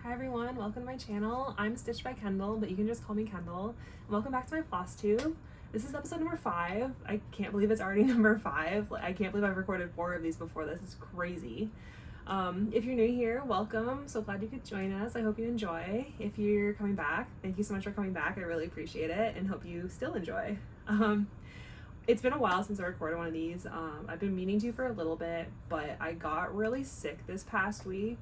Hi everyone, welcome to my channel. I'm Stitched by Kendall, but you can just call me Kendall. And welcome back to my Flosstube. This is episode number 5. I can't believe it's already number 5. I can't believe I've recorded 4 of these before this. It's crazy. If you're new here, welcome. So glad you could join us. I hope you enjoy. If you're coming back, thank you so much for coming back. I really appreciate it and hope you still enjoy. It's been a while since I recorded one of these. I've been meaning to for a little bit, but I got really sick this past week.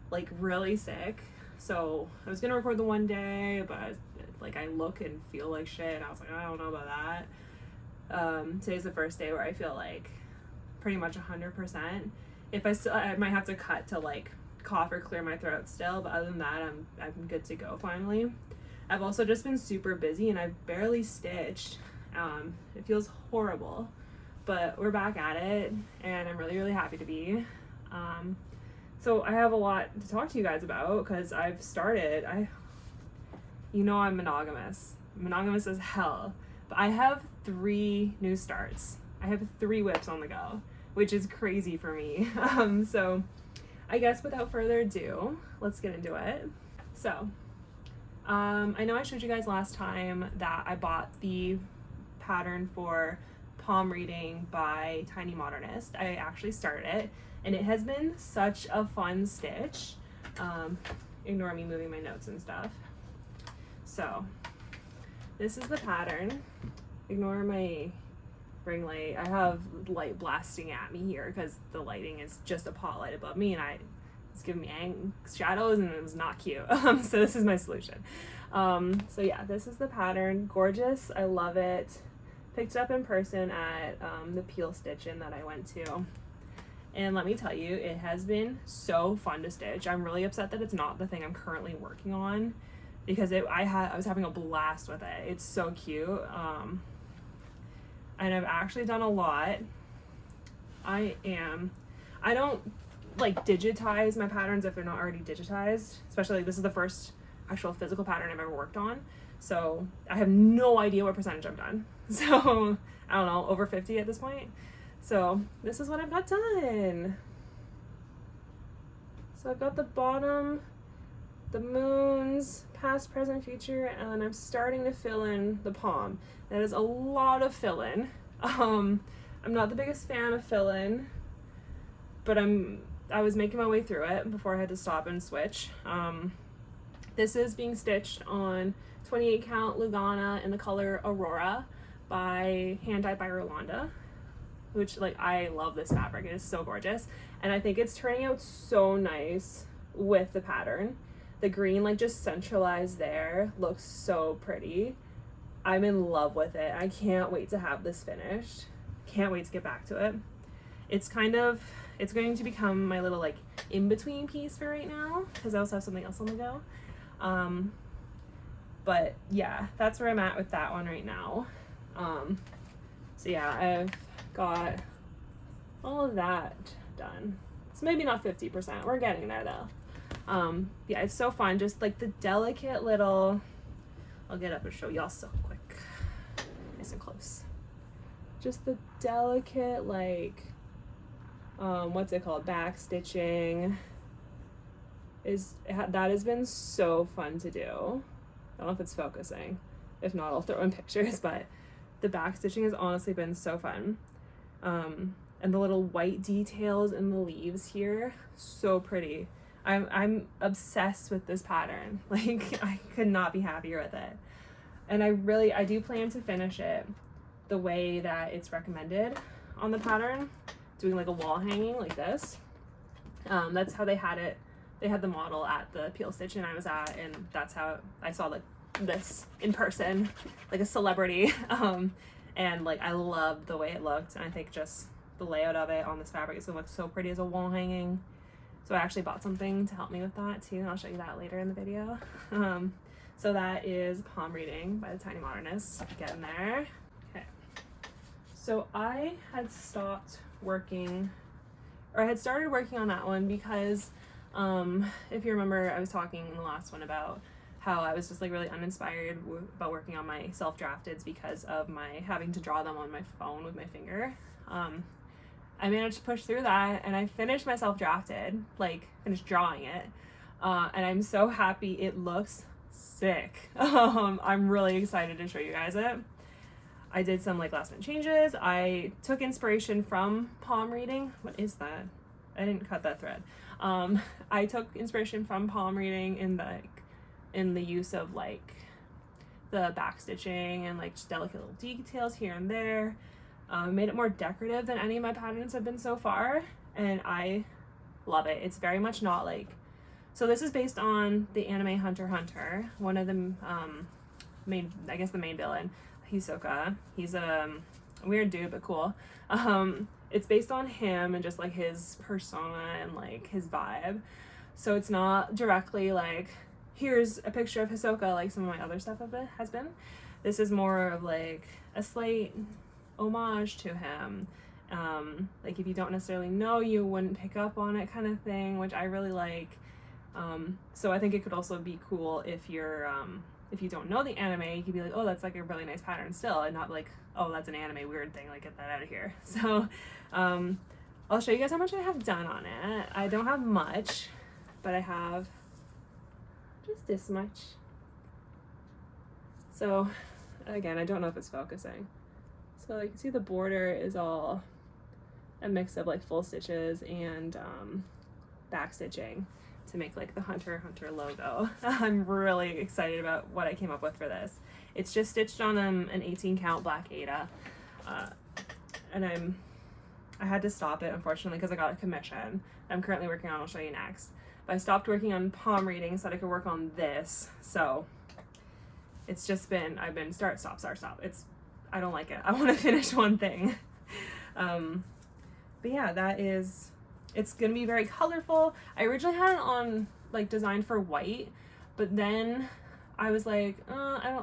Like really sick, so I was gonna record the one day, but like I look and feel like shit and I was like, I don't know about that. Today's the first day where I feel like pretty much 100%. If I might have to cut to like cough or clear my throat still, but other than that I'm good to go finally. I've also just been super busy and I've barely stitched. It feels horrible, but we're back at it and I'm really happy to be. So I have a lot to talk to you guys about because I've started, I'm monogamous as hell, but I have 3 new starts. I have 3 whips on the go, which is crazy for me. So I guess without further ado, let's get into it. So, I know I showed you guys last time that I bought the pattern for Palm Reading by Tiny Modernist. I actually started it and it has been such a fun stitch. Ignore me moving my notes and stuff. So this is the pattern. Ignore my ring light. I have light blasting at me here because the lighting is just a pot light above me and it's giving me shadows and it was not cute. So this is my solution. So yeah, this is the pattern. Gorgeous. I love it. Picked it up in person at the Peel Stitch-In that I went to. And let me tell you, it has been so fun to stitch. I'm really upset that it's not the thing I'm currently working on because I was having a blast with it. It's so cute. And I've actually done a lot. I don't like digitize my patterns if they're not already digitized, especially this is the first actual physical pattern I've ever worked on. So I have no idea what percentage I've done. So I don't know, over 50 at this point. So this is what I've got done. So I've got the bottom, the moons, past, present, future, and then I'm starting to fill in the palm. That is a lot of fill-in. I'm not the biggest fan of fill-in, but I was making my way through it before I had to stop and switch. This is being stitched on 28 count Lugana in the color Aurora by hand dyed by Rolanda, which like I love this fabric. It is so gorgeous and I think it's turning out so nice with the pattern. The green like just centralized there looks so pretty. I'm in love with it. I can't wait to have this finished. Can't wait to get back to it. It's going to become my little like in-between piece for right now because I also have something else on the go. But yeah, that's where I'm at with that one right now. So yeah, I've got all of that done. It's maybe not 50%. We're getting there though. Yeah, it's so fun. Just like the delicate little, I'll get up and show y'all so quick. Nice and close. Just the delicate like, what's it called? Back stitching. That has been so fun to do. I don't know if it's focusing. If not, I'll throw in pictures, but the back stitching has honestly been so fun. And the little white details in the leaves here, so pretty. I'm obsessed with this pattern. Like I could not be happier with it. And I do plan to finish it the way that it's recommended on the pattern, doing like a wall hanging like this. That's how they had it. They had the model at the Peel Stitch-In I was at, and that's how I saw like this in person, like a celebrity. And like I loved the way it looked, and I think just the layout of it on this fabric is gonna look so pretty as a wall hanging. So I actually bought something to help me with that too, and I'll show you that later in the video. So that is Palm Reading by the Tiny Modernist. Getting there. Okay. So I had stopped working, or I had started working on that one because if you remember, I was talking in the last one about how I was just like really uninspired about working on my self-drafteds because of my having to draw them on my phone with my finger. I managed to push through that and I finished my self-drafted, like finished drawing it. And I'm so happy. It looks sick. I'm really excited to show you guys it. I did some like last minute changes. I took inspiration from palm reading. What is that? I didn't cut that thread. I took inspiration from palm reading in the use of like the back stitching and like just delicate little details here and there. Made it more decorative than any of my patterns have been so far, and I love it. It's very much not like, so this is based on the anime Hunter x Hunter. One of the the main villain, Hisoka. He's a weird dude, but cool. It's based on him and just like his persona and like his vibe. So it's not directly like, here's a picture of Hisoka like some of my other stuff has been. This is more of like a slight homage to him. Like if you don't necessarily know, you wouldn't pick up on it kind of thing, which I really like. So I think it could also be cool if you're if you don't know the anime, you could be like, oh, that's like a really nice pattern still, and not like, oh, that's an anime weird thing, like get that out of here. So I'll show you guys how much I have done on it. I don't have much, but I have just this much. So again, I don't know if it's focusing. So you can see the border is all a mix of like full stitches and back stitching to make like the Hunter x Hunter logo. I'm really excited about what I came up with for this. It's just stitched on an 18 count black Aida, and I had to stop it unfortunately because I got a commission I'm currently working on. I'll show you next. But I stopped working on palm reading so that I could work on this. So it's just been, I've been start stop. I don't like it. I want to finish one thing. But yeah, that is, it's gonna be very colorful. I originally had it on like designed for white, but then I was like,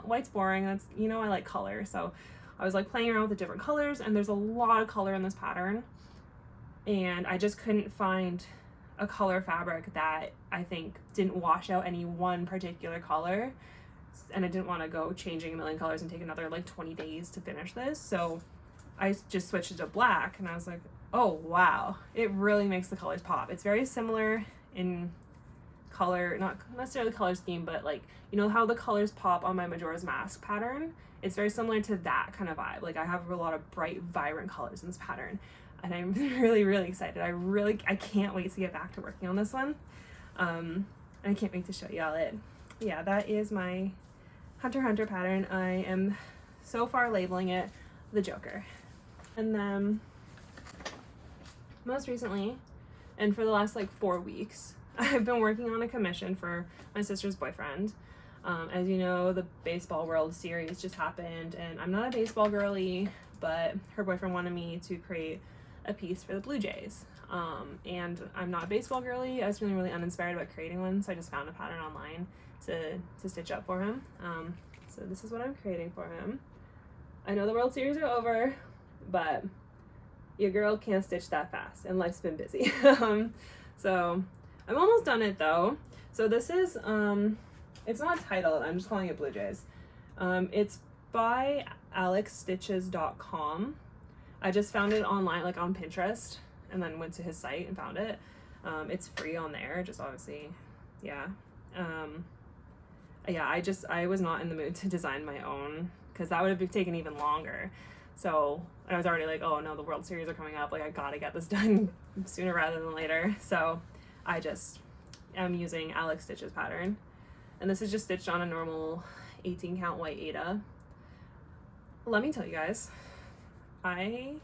white's boring. That's, you know, I like color. So I was like playing around with the different colors, and there's a lot of color in this pattern, and I just couldn't find a color fabric that I think didn't wash out any one particular color. And I didn't want to go changing a million colors and take another like 20 days to finish this. So I just switched it to black, and I was like, oh wow, it really makes the colors pop. It's very similar in color, not necessarily color scheme, but like, you know how the colors pop on my Majora's Mask pattern? It's very similar to that kind of vibe. Like I have a lot of bright, vibrant colors in this pattern, and I'm really, really excited. I can't wait to get back to working on this one. And I can't wait to show y'all it. Yeah, that is my Hunter x Hunter pattern. I am so far labeling it the Joker. And then most recently, and for the last like 4 weeks, I've been working on a commission for my sister's boyfriend. As you know, the Baseball World Series just happened, and I'm not a baseball girly, but her boyfriend wanted me to create a piece for the Blue Jays. And I'm not a baseball girly. I was feeling really uninspired about creating one, so I just found a pattern online to stitch up for him. So this is what I'm creating for him. I know the World Series are over, but your girl can't stitch that fast, and life's been busy. So I'm almost done it though. So this is, it's not titled, I'm just calling it Blue Jays. It's by alexstitches.com. I just found it online, like on Pinterest, and then went to his site and found it. It's free on there, just obviously, yeah. I was not in the mood to design my own, because that would have taken even longer. So I was already like, oh no, the World Series are coming up, like I gotta get this done sooner rather than later. So I just am using Alex Stitches pattern, and this is just stitched on a normal 18 count white Aida. Let me tell you guys, I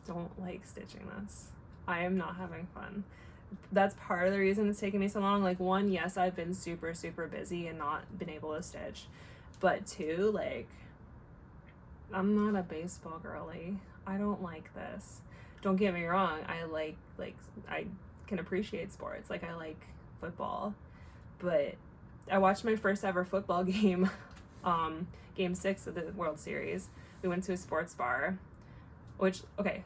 don't like stitching this. I am not having fun. That's part of the reason it's taken me so long. Like one, yes, I've been super, super busy and not been able to stitch, but two, like, I'm not a baseball girly. I don't like this. Don't get me wrong. I like I can appreciate sports. Like I like football, but I watched my first ever football game, game 6 of the World Series. We went to a sports bar, which, okay,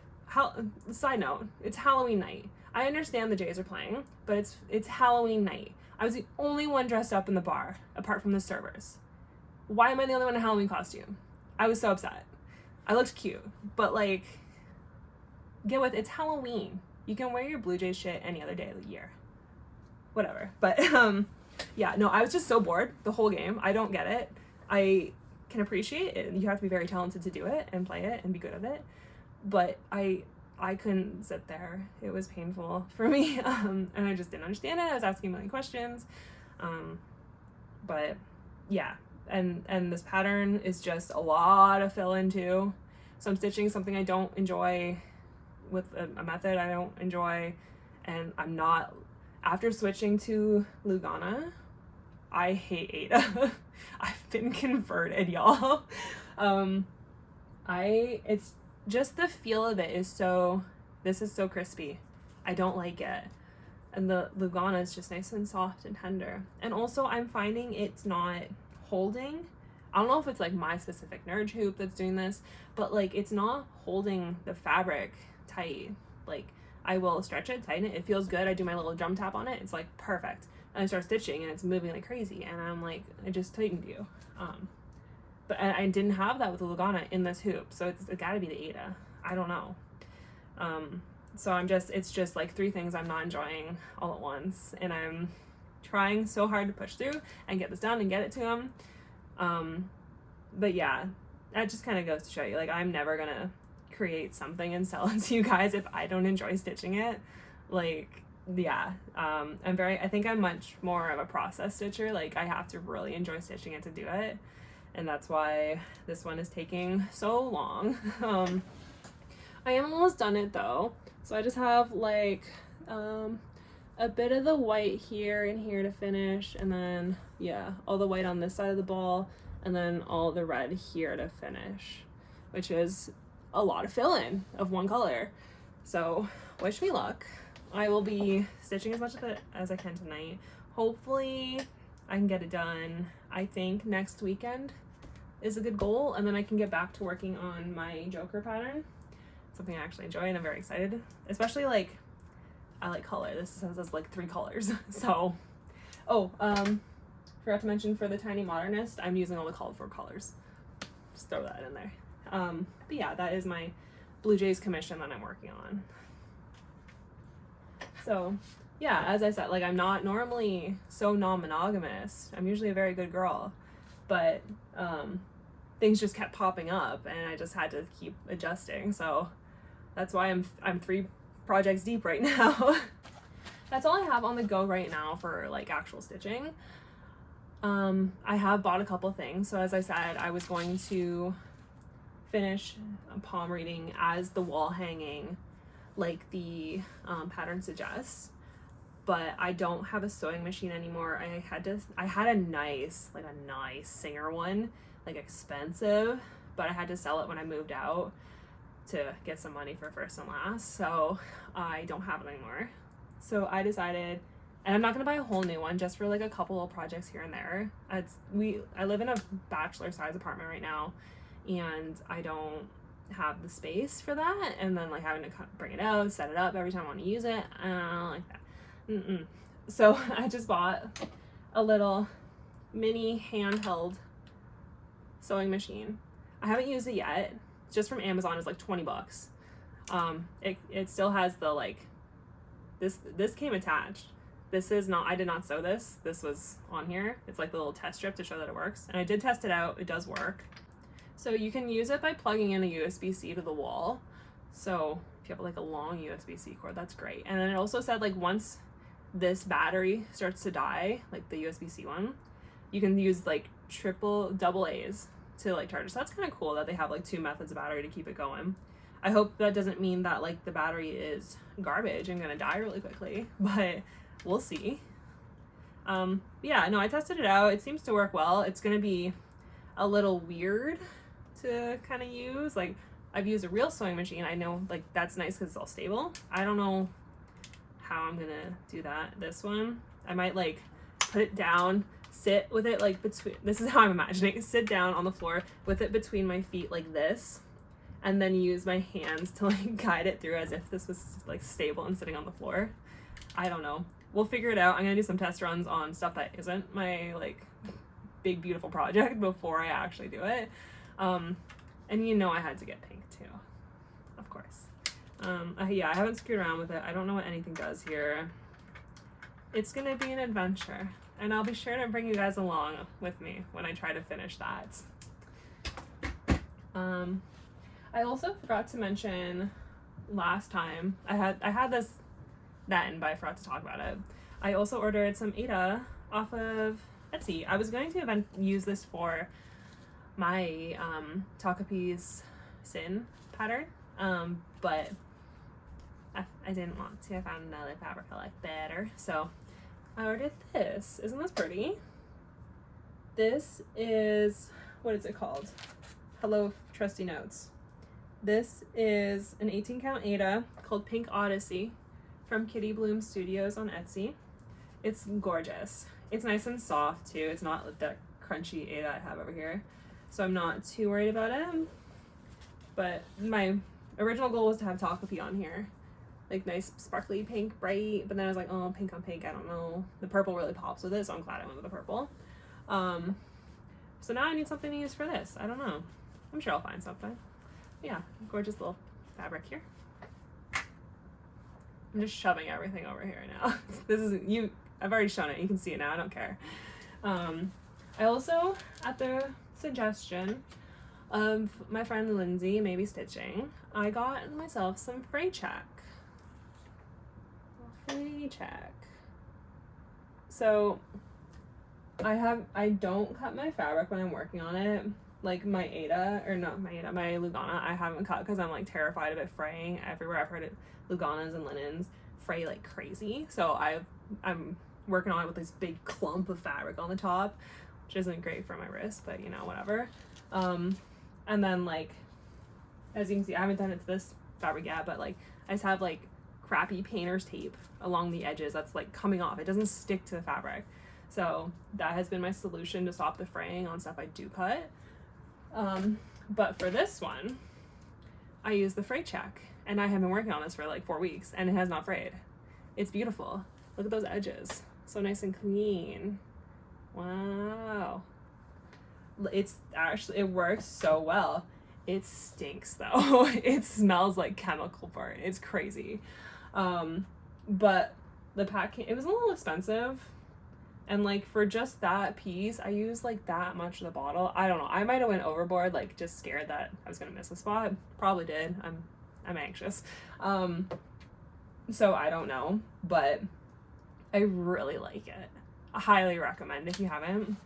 side note, it's Halloween night. I understand the Jays are playing, but it's Halloween night. I was the only one dressed up in the bar, apart from the servers. Why am I the only one in a Halloween costume? I was so upset. I looked cute, but like, get with, it's Halloween. You can wear your Blue Jays shit any other day of the year. whatever. But yeah, no, I was just so bored the whole game. I don't get it. I can appreciate it. You have to be very talented to do it and play it and be good at it. But I couldn't sit there. It was painful for me. And I just didn't understand it. I was asking a million questions. But yeah, and this pattern is just a lot of fill in too. So I'm stitching something I don't enjoy with a method I don't enjoy, and I'm not, after switching to Lugana, I hate Ada. I've been converted, y'all. It's just the feel of it is so, this is so crispy. I don't like it. And the Lugana is just nice and soft and tender. And also I'm finding it's not holding. I don't know if it's like my specific nerd hoop that's doing this, but like it's not holding the fabric tight. Like I will stretch it, tighten it, it feels good. I do my little drum tap on it, it's like perfect. And I start stitching and it's moving like crazy, and I'm like, I just tightened you. But I didn't have that with the Lugana in this hoop, so it's gotta be the Ada. I don't know. So it's just like 3 things I'm not enjoying all at once, and I'm trying so hard to push through and get this done and get it to him. But yeah, that just kind of goes to show you, like, I'm never gonna create something and sell it to you guys if I don't enjoy stitching it. Like, yeah, I think I'm much more of a process stitcher. Like, I have to really enjoy stitching it to do it, and that's why this one is taking so long. I am almost done it though, so I just have like a bit of the white here and here to finish, and then yeah, all the white on this side of the ball, and then all the red here to finish, which is a lot of fill-in of one color. So wish me luck. I will be stitching as much of it as I can tonight. Hopefully I can get it done. I think next weekend is a good goal, and then I can get back to working on my Joker pattern. Something I actually enjoy and I'm very excited. Especially like, I like color. This has like 3 colors. So, forgot to mention for the Tiny Modernist, I'm using all the called for colors. Just throw that in there. But yeah, that is my Blue Jays commission that I'm working on. So yeah, as I said, like, I'm not normally so non-monogamous. I'm usually a very good girl, but things just kept popping up and I just had to keep adjusting. So that's why I'm 3 projects deep right now. That's all I have on the go right now for like actual stitching. I have bought a couple things. So as I said, I was going to finish palm reading as the wall hanging like the pattern suggests, but I don't have a sewing machine anymore. I had a nice Singer one, like expensive, but I had to sell it when I moved out to get some money for first and last, so I don't have it anymore. So I decided, and I'm not gonna buy a whole new one, just for like a couple of projects here and there. I live in a bachelor size apartment right now, and I don't have the space for that, and then like having to bring it out, set it up every time I want to use it, I don't like that. So I just bought a little mini handheld sewing machine. I haven't used it yet. Just from Amazon. Is like $20. It still has the like, this came attached. This is not, I did not sew this. This was on here. It's like the little test strip to show that it works, and I did test it out. It does work. So you can use it by plugging in a USB-C to the wall. So if you have like a long USB-C cord, that's great. And then it also said like once this battery starts to die, like the USB-C one, you can use like double A's to like charge it. So that's kind of cool that they have like 2 methods of battery to keep it going. I hope that doesn't mean that like the battery is garbage and gonna die really quickly, but we'll see. Yeah, no, I tested it out. It seems to work well. It's gonna be a little weird to kind of use. Like, I've used a real sewing machine. I know like that's nice because it's all stable. I don't know how I'm gonna do that. This one, I might like put it down, sit with it like between, this is how I'm imagining it, sit down on the floor with it between my feet like this, and then use my hands to like guide it through as if this was like stable and sitting on the floor. I don't know. We'll figure it out. I'm gonna do some test runs on stuff that isn't my like big beautiful project before I actually do it. And you know I had to get pink too, of course. Yeah, I haven't screwed around with it. I don't know what anything does here. it's gonna be an adventure, and I'll be sure to bring you guys along with me when I try to finish that. I also forgot to mention last time I had this then, but I forgot to talk about it. I also ordered some Ada off of Etsy. I was going to use this for my Takapi's Sin pattern, but I didn't want to. I found another fabric I like better, so I ordered this. Isn't this pretty? This is, what is it called? Hello Trusty Notes. This is an 18 count Ada called Pink Odyssey from Kitty Bloom Studios on Etsy. It's gorgeous. It's nice and soft too. It's not that crunchy Ada I have over here, so I'm not too worried about it. But my original goal was to have Takapi on here, like nice sparkly pink, bright, but then I was like, oh, pink on pink, I don't know. The purple really pops with it, so I'm glad I went with the purple. So now I need something to use for this. I don't know. I'm sure I'll find something. Yeah, gorgeous little fabric here. I'm just shoving everything over here now. This is you. I've already shown it. You can see it now. I don't care. I also, at the suggestion of my friend Lindsay, Maybe Stitching, I got myself some fray check. So I don't cut my fabric when I'm working on it. Like my my Lugana, I haven't cut because I'm like terrified of it fraying. Everywhere I've heard it, Luganas and linens fray like crazy. So I'm working on it with this big clump of fabric on the top, which isn't great for my wrist, but you know, whatever. And then like, as you can see, I haven't done it to this fabric yet, but like I just have like crappy painter's tape along the edges that's like coming off. It doesn't stick to the fabric. So that has been my solution to stop the fraying on stuff I do cut. But for this one, I use the fray check, and I have been working on this for like 4 weeks, and it has not frayed. It's beautiful. Look at those edges. So nice and clean. Wow. It's actually, it works so well. It stinks though. It smells like chemical burn. It's crazy. But the pack, it was a little expensive. And like for just that piece, I used like that much of the bottle. I don't know. I might have went overboard, like just scared that I was gonna miss a spot. Probably did. I'm anxious. So I don't know, but I really like it. I highly recommend if you haven't.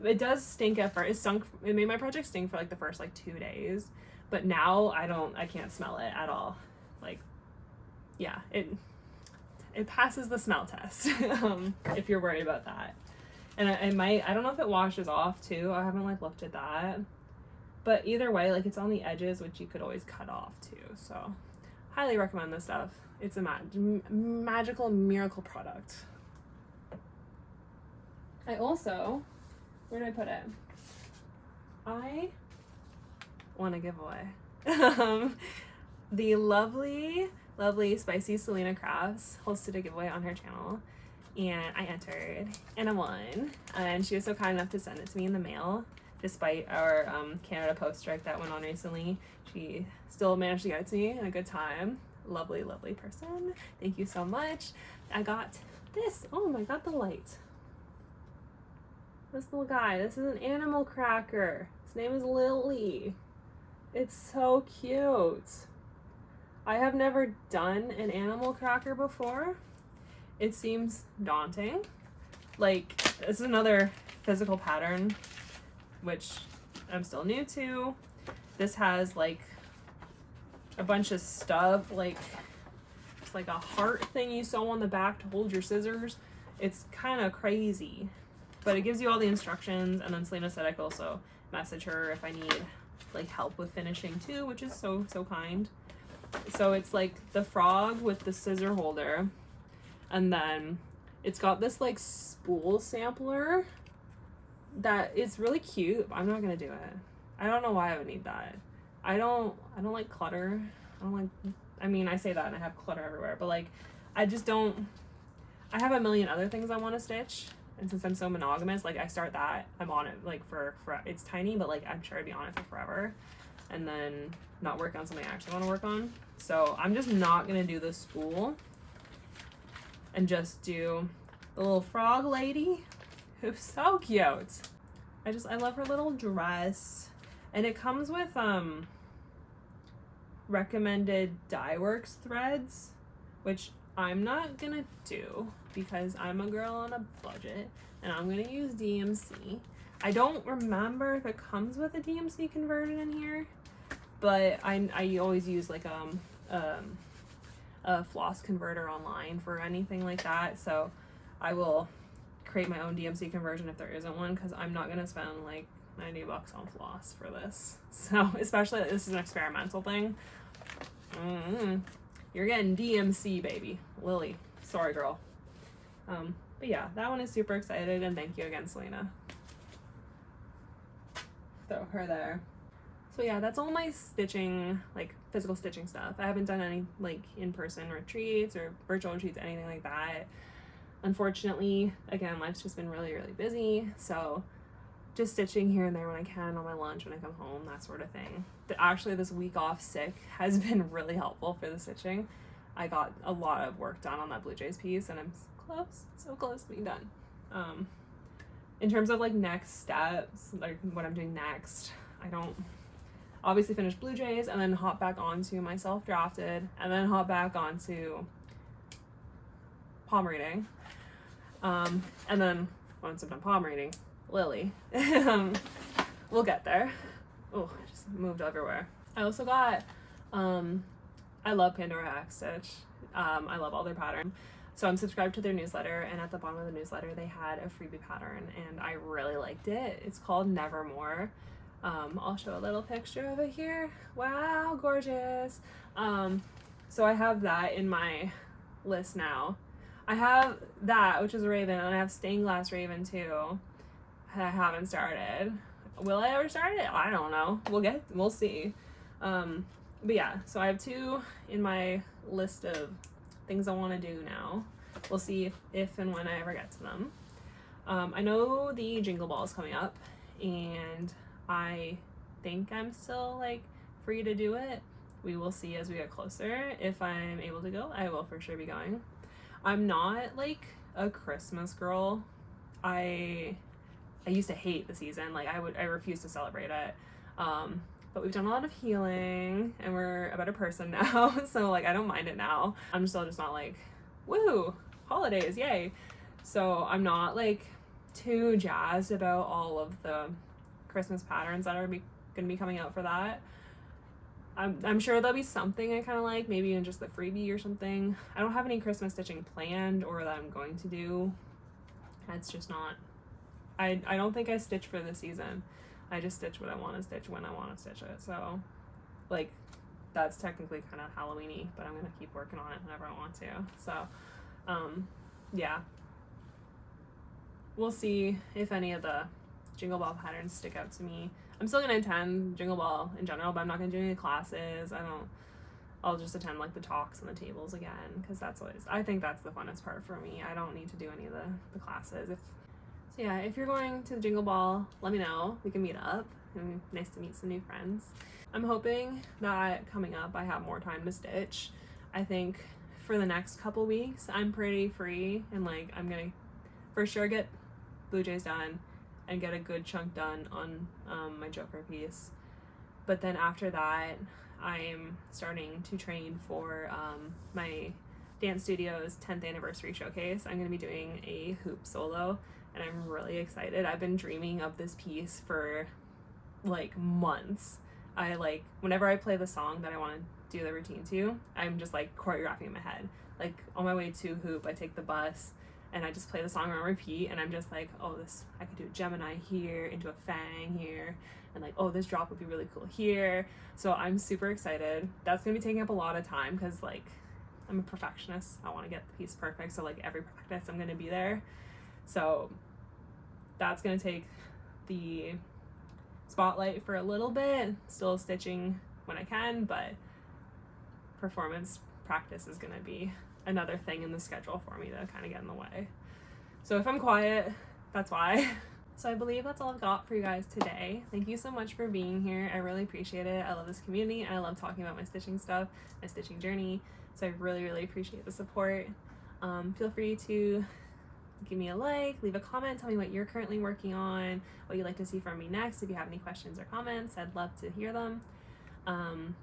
It does stink at first. It made my project stink for like the first like 2 days, but now I can't smell it at all. Like, yeah, it passes the smell test. If you're worried about that. And I don't know if it washes off too. I haven't like looked at that, but either way, like it's on the edges, which you could always cut off too. So highly recommend this stuff. It's a magical miracle product. I also, where did I put it? I want to give away the lovely Spicy Selena Crafts hosted a giveaway on her channel, and I entered and I won, and she was so kind enough to send it to me in the mail. Despite our Canada Post strike that went on recently, she still managed to get it to me in a good time. Lovely person. Thank you so much. I got this. Oh my god, the light. This little guy. This is an animal cracker. His name is Lily. It's so cute. I have never done an animal cracker before. It seems daunting. Like, this is another physical pattern, which I'm still new to. This has like a bunch of stuff, like it's like a heart thing you sew on the back to hold your scissors. It's kind of crazy, but it gives you all the instructions. And then Selena said I could also message her if I need like help with finishing too, which is so kind. So it's like the frog with the scissor holder, and then it's got this like spool sampler that is really cute, but I'm not gonna do it. I don't know why I would need that. I don't like clutter. I mean, I say that and I have clutter everywhere, but like I have a million other things I want to stitch, and since I'm so monogamous, like I start that, I'm on it like for it's tiny, but like I'm sure I'd be on it for forever, and then not work on something I actually want to work on. So I'm just not gonna do the spool, and just do the little frog lady, who's so cute. I love her little dress. And it comes with recommended dye works threads, which I'm not gonna do because I'm a girl on a budget and I'm gonna use DMC. I don't remember if it comes with a DMC conversion in here, but I always use like a floss converter online for anything like that, so I will create my own DMC conversion if there isn't one, because I'm not gonna spend like $90 on floss for this. So especially this is an experimental thing. You're getting DMC, baby. Lily, sorry girl. But yeah, that one is super excited, and thank you again, Selena. Throw her there. So yeah, that's all my stitching, like physical stitching stuff. I haven't done any like in-person retreats or virtual retreats, anything like that. Unfortunately, again, life's just been really, really busy. So just stitching here and there when I can on my lunch, when I come home, that sort of thing. Actually, this week off sick has been really helpful for the stitching. I got a lot of work done on that Blue Jays piece, and I'm so close to being done. In terms of like next steps, like what I'm doing next, I don't obviously finish Blue Jays and then hop back onto my self-drafted and then hop back onto palm reading. And then once I'm done palm reading, Lily. We'll get there. Oh, I just moved everywhere. I also got, I love Pandora X Stitch. I love all their pattern. So I'm subscribed to their newsletter, and at the bottom of the newsletter they had a freebie pattern, and I really liked it. It's called Nevermore. I'll show a little picture of it here. Wow, gorgeous. So I have that in my list now. I have that, which is a raven, and I have stained glass raven too. I haven't started. Will I ever start it? I don't know. We'll see. But yeah, so I have two in my list of things I want to do now. We'll see if and when I ever get to them. I know the Jingle Ball is coming up, and I think I'm still like free to do it. We will see as we get closer. If I'm able to go, I will for sure be going. I'm not like a Christmas girl. I used to hate the season. Like I refuse to celebrate it. But we've done a lot of healing and we're a better person now. So like I don't mind it now. I'm still just not like, woo, holidays, yay. So I'm not like too jazzed about all of the Christmas patterns that are gonna be coming out for that. I'm sure there'll be something I kind of like, maybe even just the freebie or something. I don't have any Christmas stitching planned or that I'm going to do. It's just not, I don't think I stitch for the season. I just stitch what I want to stitch when I want to stitch it. So like that's technically kind of Halloween-y, but I'm going to keep working on it whenever I want to. So yeah, we'll see if any of the Jingle Ball patterns stick out to me. I'm still going to attend Jingle Ball in general, but I'm not going to do any classes. I'll just attend like the talks and the tables again, because I think that's the funnest part for me. I don't need to do any of the classes. So yeah, if you're going to the Jingle Ball, let me know. We can meet up. And nice to meet some new friends. I'm hoping that coming up I have more time to stitch. I think for the next couple weeks I'm pretty free, and like I'm gonna for sure get Blue Jays done and get a good chunk done on my Joker piece. But then after that, I'm starting to train for my dance studio's 10th anniversary showcase. I'm going to be doing a hoop solo, and I'm really excited. I've been dreaming of this piece for like months. Whenever I play the song that I want to do the routine to, I'm just like choreographing in my head. Like on my way to hoop, I take the bus and I just play the song on repeat, and I'm just like, oh, I could do a Gemini here, into a Fang here, and like, oh, this drop would be really cool here. So I'm super excited. That's gonna be taking up a lot of time because like I'm a perfectionist. I want to get the piece perfect, so like every practice I'm gonna be there. So that's gonna take the spotlight for a little bit. Still stitching when I can, but performance practice is gonna be another thing in the schedule for me to kind of get in the way. So if I'm quiet, that's why. So I believe that's all I've got for you guys today. Thank you so much for being here. I really appreciate it. I love this community. I love talking about my stitching stuff, my stitching journey. So I really, really appreciate the support. Feel free to give me a like, leave a comment, tell me what you're currently working on, what you'd like to see from me next. If you have any questions or comments, I'd love to hear them.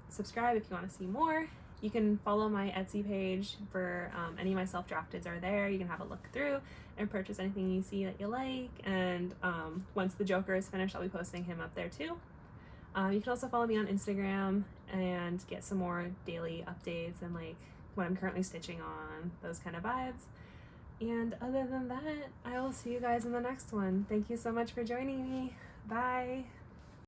Subscribe if you want to see more. You can follow my Etsy page for any of my self-drafteds are there. You can have a look through and purchase anything you see that you like. And once the Joker is finished, I'll be posting him up there too. You can also follow me on Instagram and get some more daily updates and like what I'm currently stitching on, those kind of vibes. And other than that, I will see you guys in the next one. Thank you so much for joining me. Bye.